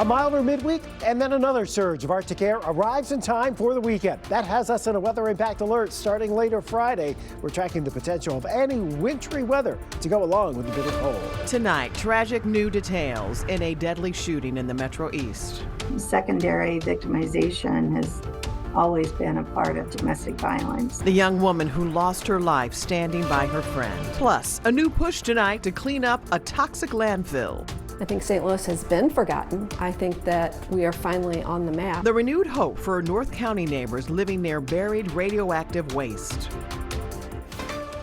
A milder midweek and then another surge of Arctic air arrives in time for the weekend. That has us in a weather impact alert starting later Friday. We're tracking the potential of any wintry weather to go along with the bitter cold. Tonight, tragic new details in a deadly shooting in the Metro East. Secondary victimization has always been a part of domestic violence. The young woman who lost her life standing by her friend. Plus, a new push tonight to clean up a toxic landfill. I think St. Louis has been forgotten. I think that we are finally on the map. The renewed hope for North County neighbors living near buried radioactive waste.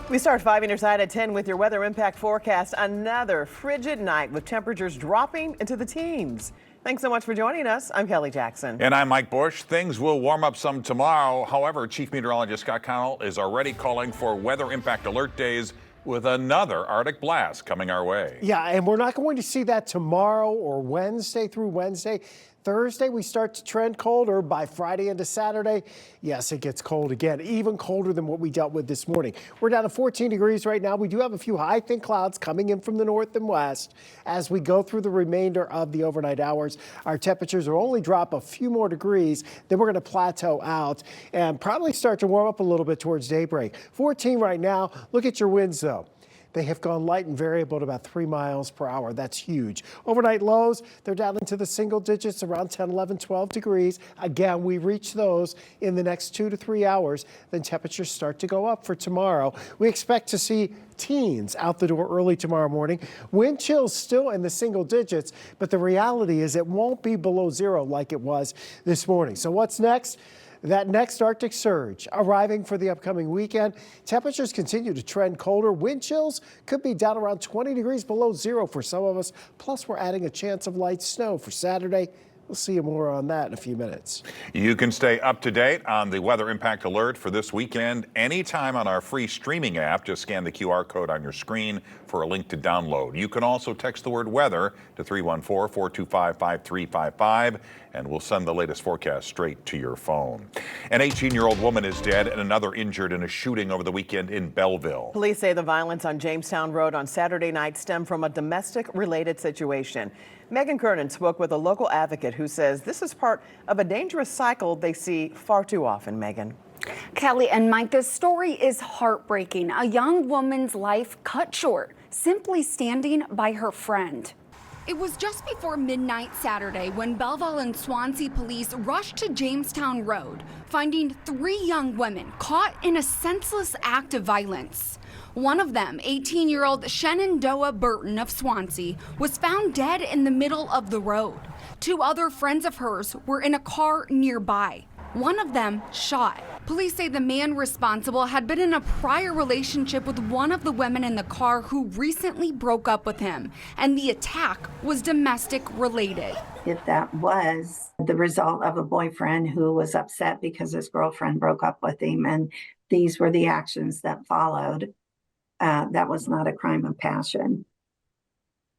We start 5 on your side at 10 with your weather impact forecast. Another frigid night with temperatures dropping into the teens. Thanks so much for joining us. I'm Kelly Jackson. And I'm Mike Bush. Things will warm up some tomorrow. However, Chief Meteorologist Scott Connell is already calling for weather impact alert days with another Arctic blast coming our way. Yeah, and we're not going to see that tomorrow or Wednesday through Wednesday. Thursday, we start to trend colder. By Friday into Saturday, yes, it gets cold again, even colder than what we dealt with this morning. We're down to 14 degrees right now. We do have a few high, thin clouds coming in from the north and west. As we go through the remainder of the overnight hours, our temperatures will only drop a few more degrees. Then we're going to plateau out and probably start to warm up a little bit towards daybreak. 14 right now. Look at your winds, though. They have gone light and variable at about 3 miles per hour. That's huge. Overnight lows, they're down into the single digits, around 10, 11, 12 degrees. Again, we reach those in the next 2 to 3 hours. Then temperatures start to go up for tomorrow. We expect to see teens out the door early tomorrow morning. Wind chills still in the single digits, but the reality is it won't be below zero like it was this morning. So what's next? That next Arctic surge arriving for the upcoming weekend. Temperatures continue to trend colder. Wind chills could be down around 20 degrees below zero for some of us. Plus, we're adding a chance of light snow for Saturday. We'll see more on that in a few minutes. You can stay up to date on the weather impact alert for this weekend anytime on our free streaming app. Just scan the QR code on your screen for a link to download. You can also text the word weather to 314-425-5355 and we'll send the latest forecast straight to your phone. An 18-year-old woman is dead and another injured in a shooting over the weekend in Belleville. Police say the violence on Jamestown Road on Saturday night stemmed from a domestic-related situation. Megan Kernan spoke with a local advocate who says this is part of a dangerous cycle they see far too often. Megan. Kelly and Mike, this story is heartbreaking. A young woman's life cut short, simply standing by her friend. It was just before midnight Saturday when Belleville and Swansea police rushed to Jamestown Road, finding 3 young women caught in a senseless act of violence. One of them, 18-year-old Shenandoah Burton of Swansea, was found dead in the middle of the road. 2 other friends of hers were in a car nearby. One of them shot. Police say the man responsible had been in a prior relationship with one of the women in the car who recently broke up with him, and the attack was domestic related. If that was the result of a boyfriend who was upset because his girlfriend broke up with him, and these were the actions that followed, that was not a crime of passion.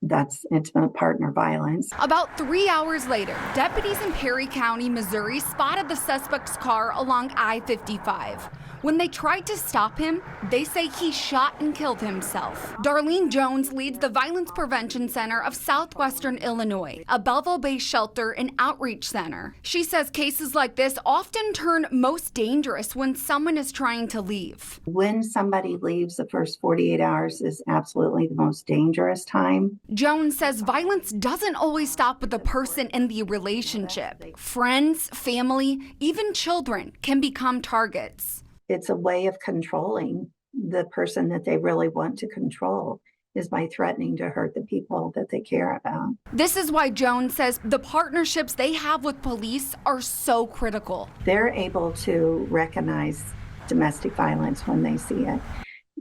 That's intimate partner violence. About 3 hours later, deputies in Perry County, Missouri spotted the suspect's car along I-55. When they tried to stop him, they say he shot and killed himself. Darlene Jones leads the Violence Prevention Center of Southwestern Illinois, a Belleville-based shelter and outreach center. She says cases like this often turn most dangerous when someone is trying to leave. When somebody leaves, the first 48 hours is absolutely the most dangerous time. Jones says violence doesn't always stop with the person in the relationship. Friends, family, even children can become targets. It's a way of controlling the person that they really want to control, is by threatening to hurt the people that they care about. This is why Jones says the partnerships they have with police are so critical. They're able to recognize domestic violence when they see it.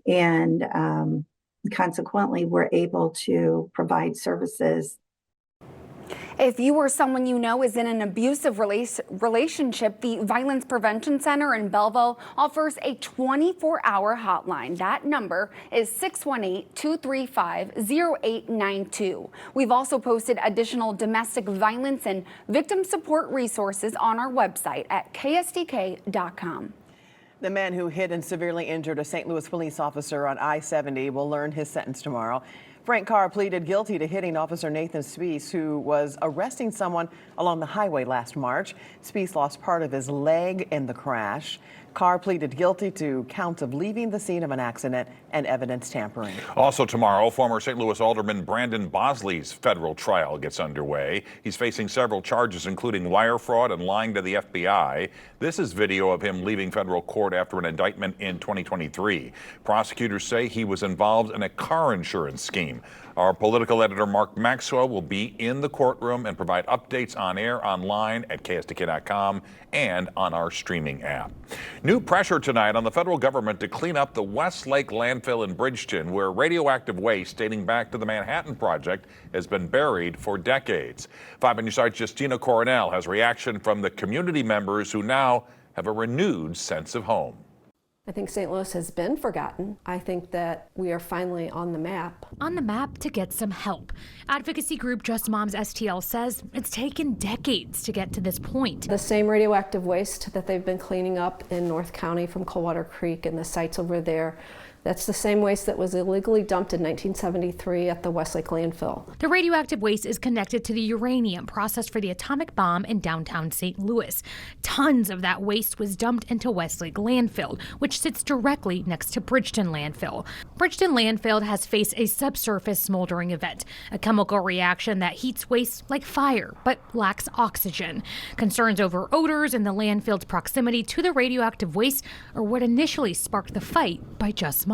And consequently, we're able to provide services. If you or someone you know is in an abusive relationship, the Violence Prevention Center in Belleville offers a 24-hour hotline. That number is 618-235-0892. We've also posted additional domestic violence and victim support resources on our website at ksdk.com. The man who hit and severely injured a St. Louis police officer on I-70 will learn his sentence tomorrow. Frank Carr pleaded guilty to hitting Officer Nathan Spees, who was arresting someone along the highway last March. Spees lost part of his leg in the crash. Carr pleaded guilty to counts of leaving the scene of an accident and evidence tampering. Also tomorrow, former St. Louis Alderman Brandon Bosley's federal trial gets underway. He's facing several charges, including wire fraud and lying to the FBI. This is video of him leaving federal court after an indictment in 2023. Prosecutors say he was involved in a car insurance scheme. Our political editor, Mark Maxwell, will be in the courtroom and provide updates on air, online at KSDK.com, and on our streaming app. New pressure tonight on the federal government to clean up the Westlake landfill in Bridgeton, where radioactive waste dating back to the Manhattan Project has been buried for decades. 5 on your side, Justina Coronel has reaction from the community members who now have a renewed sense of home. I think St. Louis has been forgotten. I think that we are finally on the map. On the map to get some help. Advocacy group Just Moms STL says it's taken decades to get to this point. The same radioactive waste that they've been cleaning up in North County from Coldwater Creek and the sites over there, that's the same waste that was illegally dumped in 1973 at the Westlake landfill. The radioactive waste is connected to the uranium processed for the atomic bomb in downtown St. Louis. Tons of that waste was dumped into Westlake landfill, which sits directly next to Bridgeton landfill. Bridgeton landfill has faced a subsurface smoldering event, a chemical reaction that heats waste like fire but lacks oxygen. Concerns over odors and the landfill's proximity to the radioactive waste are what initially sparked the fight by Just Moms.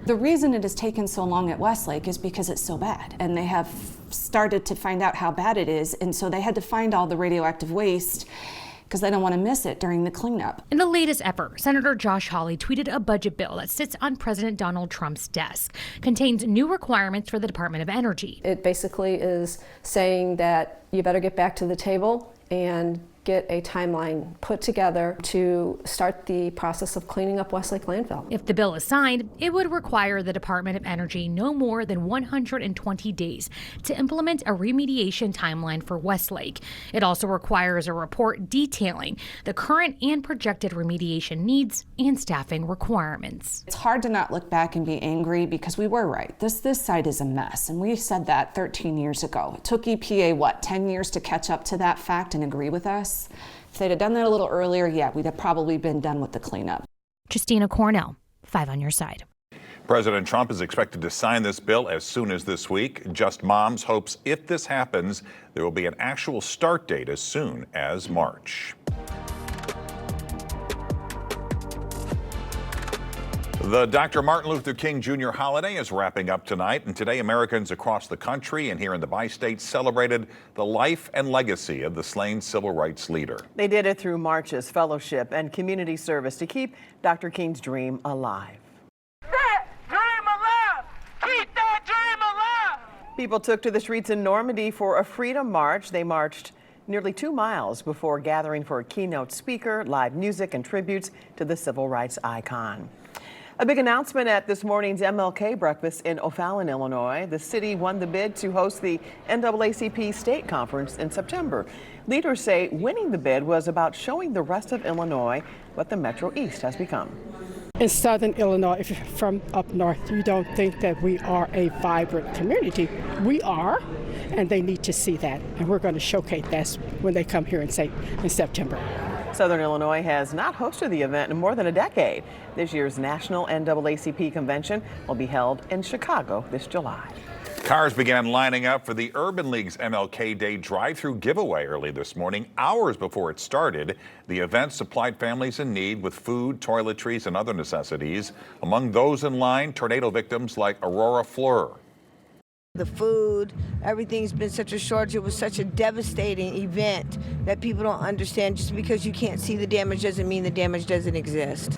The reason it has taken so long at Westlake is because it's so bad, and they have started to find out how bad it is, and so they had to find all the radioactive waste because they don't want to miss it during the cleanup. In the latest effort, Senator Josh Hawley tweeted a budget bill that sits on President Donald Trump's desk, contains new requirements for the Department of Energy. It basically is saying that you better get back to the table and get a timeline put together to start the process of cleaning up Westlake landfill. If the bill is signed, it would require the Department of Energy no more than 120 days to implement a remediation timeline for Westlake. It also requires a report detailing the current and projected remediation needs and staffing requirements. It's hard to not look back and be angry because we were right. This site is a mess, and we said that 13 years ago. It took EPA, 10 years to catch up to that fact and agree with us? If they'd have done that a little earlier, yeah, we'd have probably been done with the cleanup. Justina Cornell, 5 on your side. President Trump is expected to sign this bill as soon as this week. Just Moms hopes if this happens, there will be an actual start date as soon as March. The Dr. Martin Luther King Jr. holiday is wrapping up tonight, and today Americans across the country and here in the bi-state celebrated the life and legacy of the slain civil rights leader. They did it through marches, fellowship, and community service to keep Dr. King's dream alive. That dream alive! Keep that dream alive! People took to the streets in Normandy for a freedom march. They marched nearly 2 miles before gathering for a keynote speaker, live music, and tributes to the civil rights icon. A big announcement at this morning's MLK breakfast in O'Fallon, Illinois. The city won the bid to host the NAACP state conference in September. Leaders say winning the bid was about showing the rest of Illinois what the Metro East has become. In Southern Illinois, if you're from up north, you don't think that we are a vibrant community. We are, and they need to see that. And we're going to showcase that when they come here in September. Southern Illinois has not hosted the event in more than a decade. This year's National NAACP Convention will be held in Chicago this July. Cars began lining up for the Urban League's MLK Day drive-through giveaway early this morning, hours before it started. The event supplied families in need with food, toiletries, and other necessities. Among those in line, tornado victims like Aurora Fleur. The food, everything's been such a shortage. It was such a devastating event that people don't understand. Just because you can't see the damage doesn't mean the damage doesn't exist.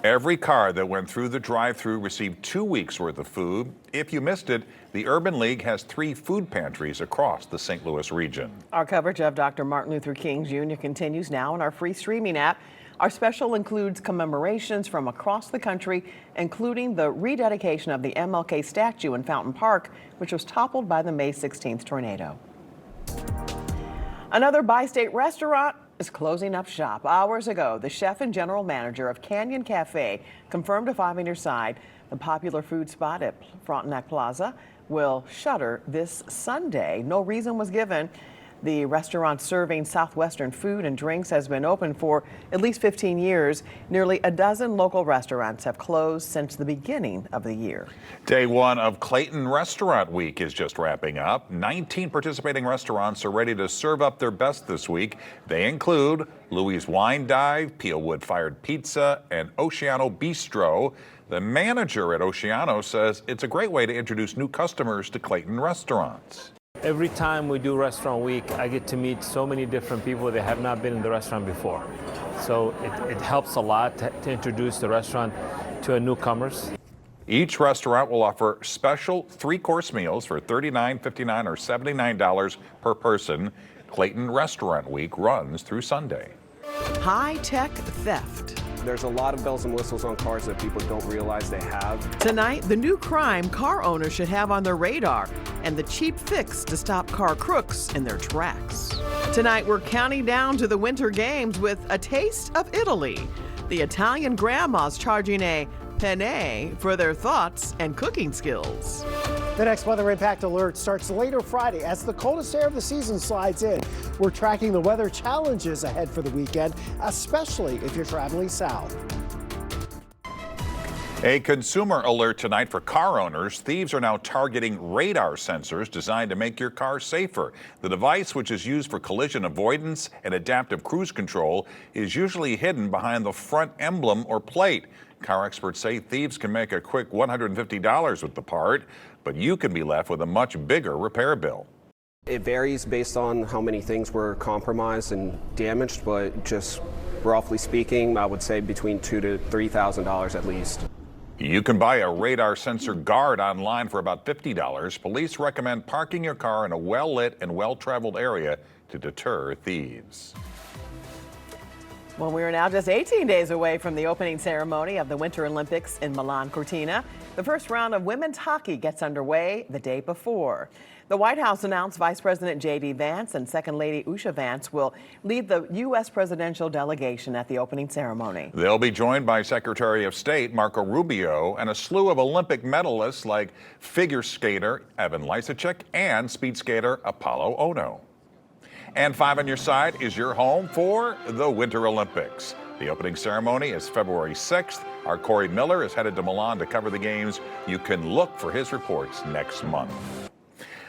Every car that went through the drive-through received 2 weeks worth of food. If you missed it, the Urban League has 3 food pantries across the St. Louis region. Our coverage of Dr. Martin Luther King Jr. continues now on our free streaming app. Our special includes commemorations from across the country, including the rededication of the MLK statue in Fountain Park, which was toppled by the May 16th tornado. Another bi-state restaurant is closing up shop. Hours ago, the chef and general manager of Canyon Cafe confirmed to 5 on Your Side the popular food spot at Frontenac Plaza will shutter this Sunday. No reason was given. The restaurant serving Southwestern food and drinks has been open for at least 15 years. Nearly a dozen local restaurants have closed since the beginning of the year. Day one of Clayton Restaurant Week is just wrapping up. 19 participating restaurants are ready to serve up their best this week. They include Louis Wine Dive, Peelwood Fired Pizza, and Oceano Bistro. The manager at Oceano says it's a great way to introduce new customers to Clayton restaurants. Every time we do Restaurant Week, I get to meet so many different people that have not been in the restaurant before. So it helps a lot to introduce the restaurant to newcomers. Each restaurant will offer special 3-course meals for $39, $59, or $79 per person. Clayton Restaurant Week runs through Sunday. High-tech theft. There's a lot of bells and whistles on cars that people don't realize they have. Tonight, the new crime car owners should have on their radar and the cheap fix to stop car crooks in their tracks. Tonight, we're counting down to the Winter Games with a taste of Italy. The Italian grandmas charging a penne for their thoughts and cooking skills. The next weather impact alert starts later Friday as the coldest air of the season slides in. We're tracking the weather challenges ahead for the weekend, especially if you're traveling south. A consumer alert tonight for car owners. Thieves are now targeting radar sensors designed to make your car safer. The device, which is used for collision avoidance and adaptive cruise control, is usually hidden behind the front emblem or plate. Car experts say thieves can make a quick $150 with the part, but you can be left with a much bigger repair bill. It varies based on how many things were compromised and damaged, but just roughly speaking, I would say between $2,000 to $3,000 at least. You can buy a radar sensor guard online for about $50. Police recommend parking your car in a well-lit and well-traveled area to deter thieves. Well, we are now just 18 days away from the opening ceremony of the Winter Olympics in Milan Cortina. The first round of women's hockey gets underway the day before. The White House announced Vice President J.D. Vance and Second Lady Usha Vance will lead the U.S. presidential delegation at the opening ceremony. They'll be joined by Secretary of State Marco Rubio and a slew of Olympic medalists like figure skater Evan Lysacek and speed skater Apollo Ono. And 5 on Your Side is your home for the Winter Olympics. The opening ceremony is February 6th. Our Corey Miller is headed to Milan to cover the games. You can look for his reports next month.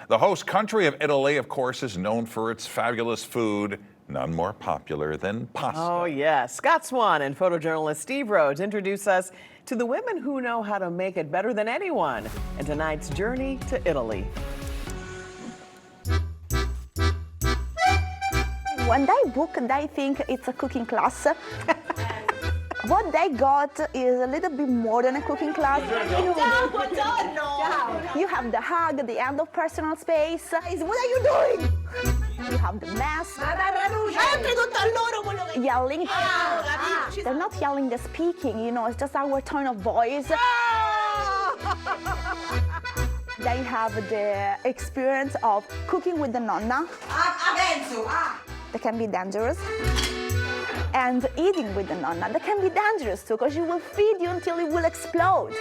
The host country of Italy, of course, is known for its fabulous food. None more popular than pasta. Oh, yes. Scott Swan and photojournalist Steve Rhodes introduce us to the women who know how to make it better than anyone in tonight's journey to Italy. When they book, they think it's a cooking class. What they got is a little bit more than a cooking class. You have the hug, the end of personal space. What are you doing? You have the mess. Yelling. They're not yelling, they're speaking, you know, it's just our tone of voice. They have the experience of cooking with the nonna. That can be dangerous. And eating with the nonna, that can be dangerous too, because she will feed you until it will explode.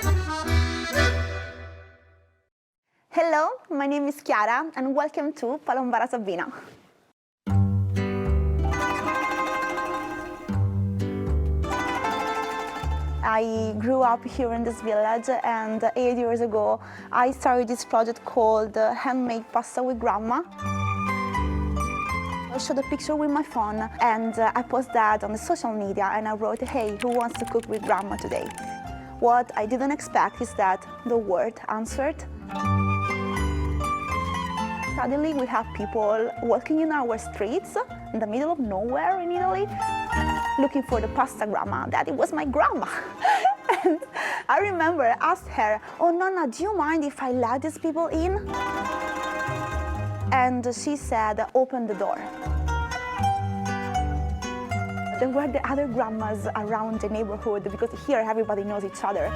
Hello, my name is Chiara, and welcome to Palombara Sabina. I grew up here in this village, and 8 years ago, I started this project called Handmade Pasta with Grandma. I showed a picture with my phone, and I posted that on the social media, and I wrote, hey, who wants to cook with Grandma today? What I didn't expect is that the word answered. Suddenly we have people walking in our streets in the middle of nowhere in Italy, looking for the pasta grandma. That it was my grandma. And I remember I asked her, oh Nonna, do you mind if I let these people in? And she said, open the door. There were the other grandmas around the neighborhood, because here everybody knows each other.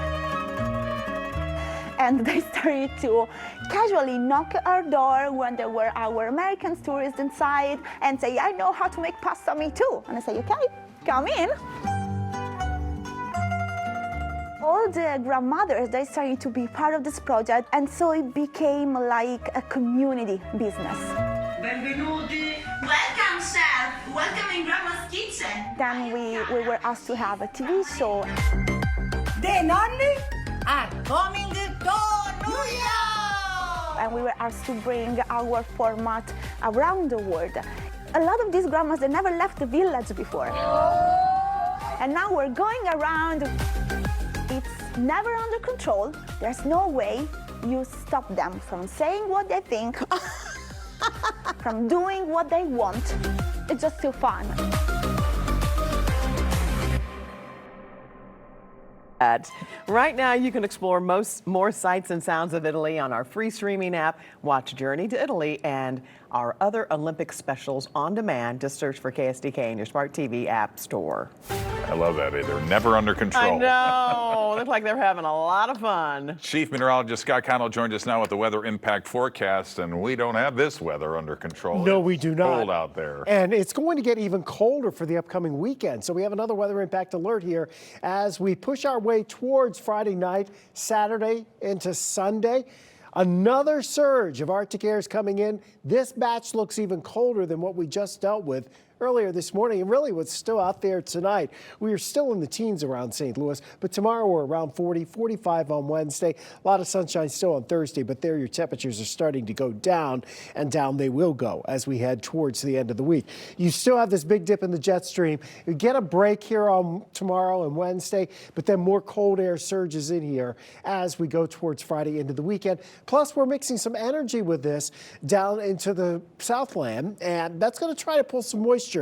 And they started to casually knock at our door when there were our American tourists inside and say, I know how to make pasta, me too. And I say, okay, come in. All the grandmothers, they started to be part of this project, and so it became like a community business. Benvenuti. Welcome, chef. Welcome in Grandma's kitchen. Then we were asked to have a TV show. The nonni are coming to New York. And we were asked to bring our format around the world. A lot of these grandmas, they never left the village before. And now we're going around. It's never under control. There's no way you stop them from saying what they think, from doing what they want. It's just too fun. Right now, you can explore more sights and sounds of Italy on our free streaming app. Watch Journey to Italy and our other Olympic specials on demand. Just search for KSDK in your smart TV app store. I love that. They're never under control. I know. Look like they're having a lot of fun. Chief Meteorologist Scott Connell joined us now with the weather impact forecast, and we don't have this weather under control. No, we do not. Cold out there. And it's going to get even colder for the upcoming weekend. So we have another weather impact alert here as we push our way towards Friday night, Saturday into Sunday. Another surge of Arctic air is coming in. This batch looks even colder than what we just dealt with earlier this morning, and really what's still out there tonight. We are still in the teens around St. Louis, but tomorrow we're around 40, 45 on Wednesday. A lot of sunshine still on Thursday, but there your temperatures are starting to go down, and down they will go as we head towards the end of the week. You still have this big dip in the jet stream. You get a break here on tomorrow and Wednesday, but then more cold air surges in here as we go towards Friday into the weekend. Plus, we're mixing some energy with this down into the Southland, and that's going to try to pull some moisture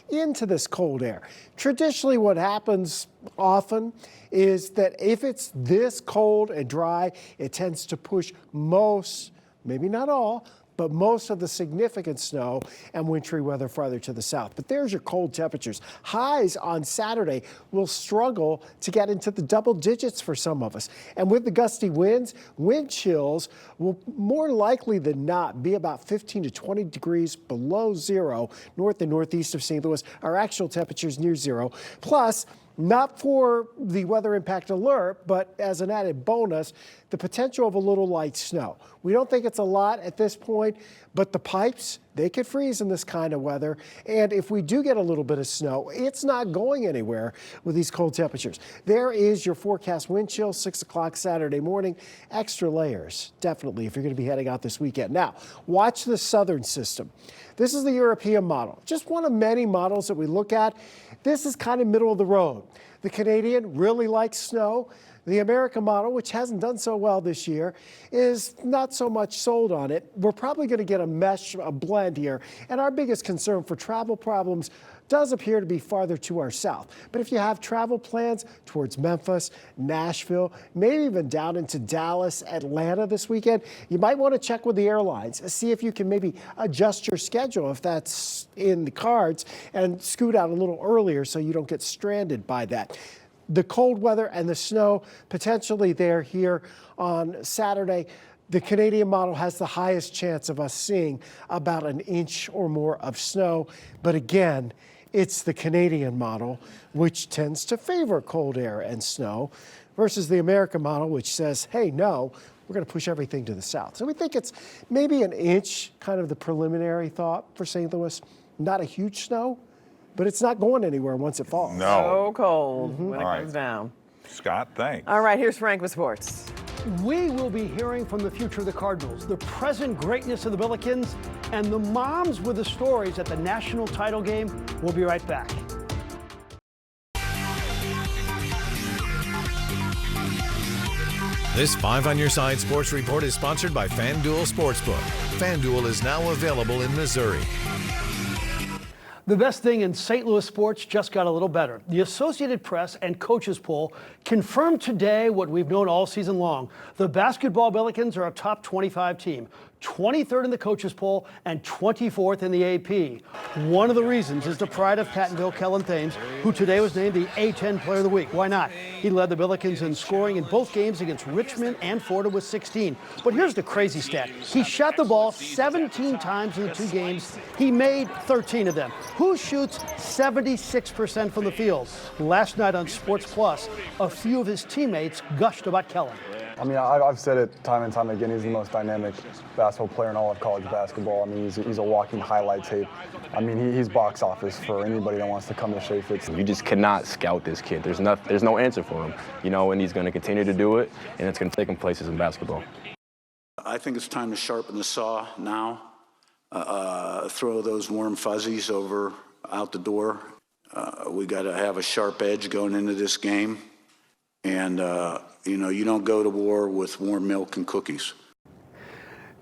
into this cold air. Traditionally, what happens often is that if it's this cold and dry, it tends to push most, maybe not all, but most of the significant snow and wintry weather farther to the south. But there's your cold temperatures. Highs on Saturday will struggle to get into the double digits for some of us. And with the gusty winds, wind chills will more likely than not be about 15 to 20 degrees below zero north and northeast of St. Louis. Our actual temperatures near zero. Plus, not for the weather impact alert, but as an added bonus, the potential of a little light snow. We don't think it's a lot at this point, but the pipes, they could freeze in this kind of weather. And if we do get a little bit of snow, it's not going anywhere with these cold temperatures. There is your forecast wind chill, 6 o'clock Saturday morning. Extra layers, definitely, if you're going to be heading out this weekend. Now, watch the southern system. This is the European model, just one of many models that we look at. This is kind of middle of the road. The Canadian really likes snow. The American model, which hasn't done so well this year, is not so much sold on it. We're probably going to get a blend here. And our biggest concern for travel problems does appear to be farther to our south. But if you have travel plans towards Memphis, Nashville, maybe even down into Dallas, Atlanta this weekend, you might want to check with the airlines, see if you can maybe adjust your schedule if that's in the cards and scoot out a little earlier so you don't get stranded by that. The cold weather and the snow potentially there here on Saturday. The Canadian model has the highest chance of us seeing about an inch or more of snow. But again, it's the Canadian model, which tends to favor cold air and snow, versus the American model, which says, hey, no, we're going to push everything to the south. So we think it's maybe an inch, kind of the preliminary thought for St. Louis. Not a huge snow, but it's not going anywhere once it falls. No. So cold when it comes down. Scott, thanks. All right, here's Frank with sports. We will be hearing from the future of the Cardinals, the present greatness of the Billikens, and the moms with the stories at the national title game. We'll be right back. This 5 on Your Side Sports Report is sponsored by FanDuel Sportsbook. FanDuel is now available in Missouri. The best thing in St. Louis sports just got a little better. The Associated Press and coaches poll confirmed today what we've known all season long. The basketball Billikens are a top 25 team. 23rd in the coaches poll, and 24th in the AP. One of the reasons is the pride of Pattonville, Kellen Thames, who today was named the A10 Player of the Week. Why not? He led the Billikens in scoring in both games against Richmond and Florida with 16. But here's the crazy stat. He shot the ball 17 times in the 2 games. He made 13 of them. Who shoots 76% from the field? Last night on Sports Plus, a few of his teammates gushed about Kellen. I mean, I've said it time and time again, he's the most dynamic basketball player in all of college basketball. I mean, he's a walking highlight tape. I mean, he's box office for anybody that wants to come to Shea Fitz. You just cannot scout this kid. There's no answer for him, you know, and he's going to continue to do it, and it's going to take him places in basketball. I think it's time to sharpen the saw now, throw those warm fuzzies out the door. We got to have a sharp edge going into this game. And, you know, you don't go to war with warm milk and cookies.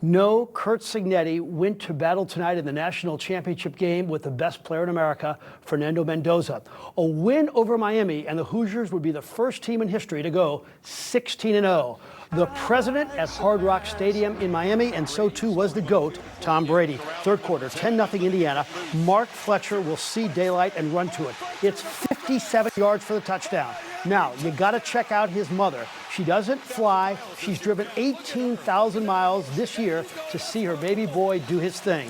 No, Curt Cignetti went to battle tonight in the national championship game with the best player in America, Fernando Mendoza. A win over Miami, and the Hoosiers would be the first team in history to go 16-0. The president at Hard Rock Stadium in Miami, and so too was the GOAT, Tom Brady. Third quarter, 10-0 Indiana. Mark Fletcher will see daylight and run to it. It's 57 yards for the touchdown. Now, you got to check out his mother. She doesn't fly. She's driven 18,000 miles this year to see her baby boy do his thing.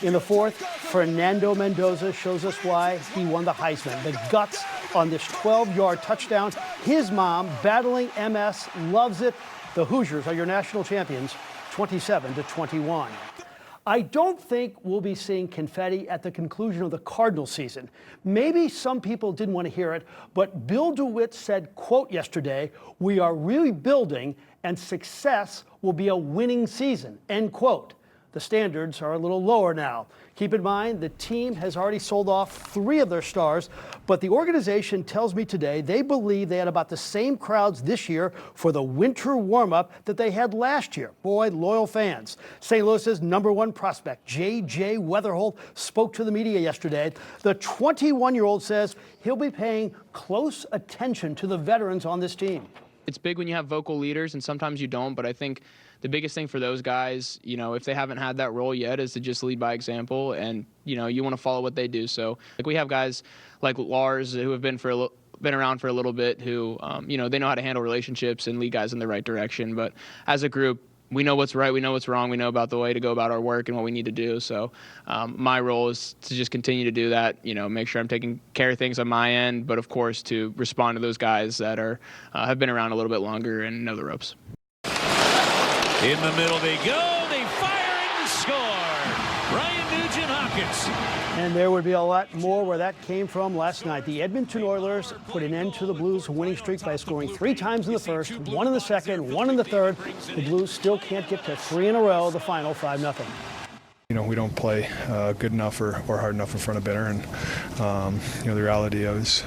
In the fourth, Fernando Mendoza shows us why he won the Heisman. The guts on this 12-yard touchdown. His mom, battling MS, loves it. The Hoosiers are your national champions, 27-21. I don't think we'll be seeing confetti at the conclusion of the Cardinal season. Maybe some people didn't want to hear it, but Bill DeWitt said, quote, yesterday, "We are really building and success will be a winning season," end quote. The standards are a little lower now. Keep in mind, the team has already sold off 3 of their stars, but the organization tells me today they believe they had about the same crowds this year for the winter warm-up that they had last year. Boy, loyal fans. St. Louis's #1 prospect, J.J. Weatherholt, spoke to the media yesterday. The 21-year-old says he'll be paying close attention to the veterans on this team. It's big when you have vocal leaders, and sometimes you don't, but I think the biggest thing for those guys, you know, if they haven't had that role yet, is to just lead by example, and, you know, you want to follow what they do. So, like, we have guys like Lars who have been around for a little bit who, you know, they know how to handle relationships and lead guys in the right direction. But as a group, we know what's right, we know what's wrong, we know about the way to go about our work and what we need to do. So my role is to just continue to do that, you know, make sure I'm taking care of things on my end, but of course to respond to those guys that are have been around a little bit longer and know the ropes. In the middle they go, they fire and score. Ryan Nugent-Hopkins. And there would be a lot more where that came from last night. The Edmonton Oilers put an end to the Blues' winning streak by scoring 3 times in the first, 1 in the second, 1 in the third. The Blues still can't get to 3 in a row, the final 5-0. You know, we don't play good enough or hard enough in front of Benner, and you know, the reality is,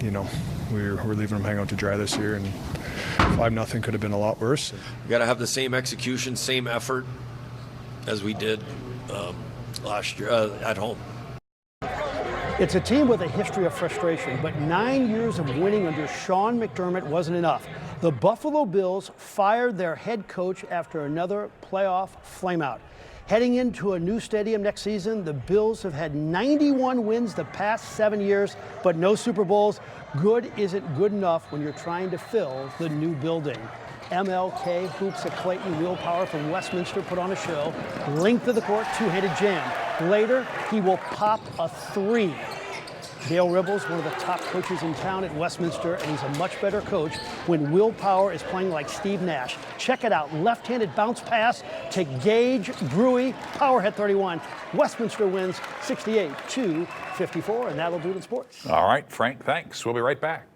you know, we're leaving them hang out to dry this year, and 5-0 could have been a lot worse. We got to have the same execution, same effort as we did last year at home. It's a team with a history of frustration, but 9 years of winning under Sean McDermott wasn't enough. The Buffalo Bills fired their head coach after another playoff flameout. Heading into a new stadium next season, the Bills have had 91 wins the past 7 years, but no Super Bowls. Good isn't good enough when you're trying to fill the new building. MLK Hoops at Clayton Willpower from Westminster put on a show. Length of the court, two-handed jam. Later, he will pop a 3. Dale Ribbles, one of the top coaches in town at Westminster, and he's a much better coach when Willpower is playing like Steve Nash. Check it out. Left-handed bounce pass to Gage Brewy. Power hit 31. Westminster wins 68-54, and that'll do it in sports. All right, Frank, thanks. We'll be right back.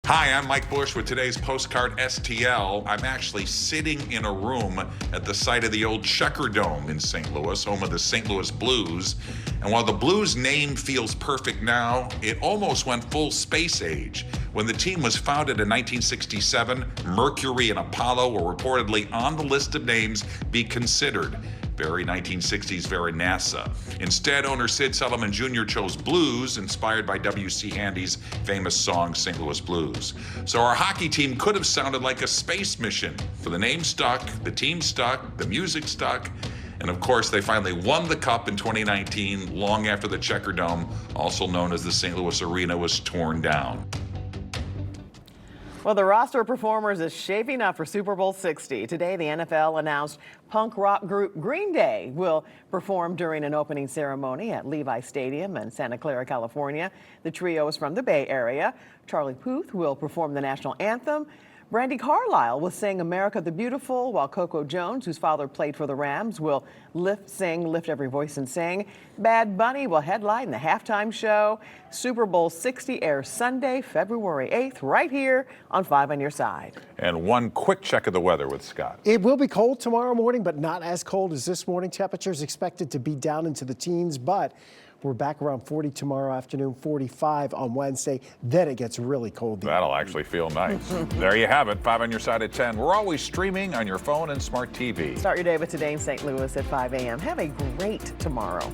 Hi, I'm Mike Bush with today's Postcard STL. I'm actually sitting in a room at the site of the old Checker Dome in St. Louis, home of the St. Louis Blues. And while the Blues name feels perfect now, it almost went full space age When the team was founded in 1967, Mercury and Apollo were reportedly on the list of names be considered. Very 1960s, very NASA. Instead, owner Sid Sullivan Jr. chose blues, inspired by W.C. Handy's famous song, St. Louis Blues. So our hockey team could have sounded like a space mission. So the name stuck, the team stuck, the music stuck, and of course, they finally won the Cup in 2019, long after the Checker Dome, also known as the St. Louis Arena, was torn down. Well, the roster of performers is shaping up for Super Bowl 60. Today, the NFL announced punk rock group Green Day will perform during an opening ceremony at Levi Stadium in Santa Clara, California. The trio is from the Bay Area. Charlie Puth will perform the national anthem. Brandi Carlile will sing America the Beautiful, while Coco Jones, whose father played for the Rams, will lift every voice and sing. Bad Bunny will headline the halftime show. Super Bowl 60 airs Sunday, February 8th, right here on 5 on Your Side. And one quick check of the weather with Scott. It will be cold tomorrow morning, but not as cold as this morning. Temperatures expected to be down into the teens, but we're back around 40 tomorrow afternoon, 45 on Wednesday. Then it gets really cold. That'll actually feel nice. There you have it, 5 on Your Side at 10. We're always streaming on your phone and smart TV. Start your day with Today in St. Louis at 5 a.m. Have a great tomorrow.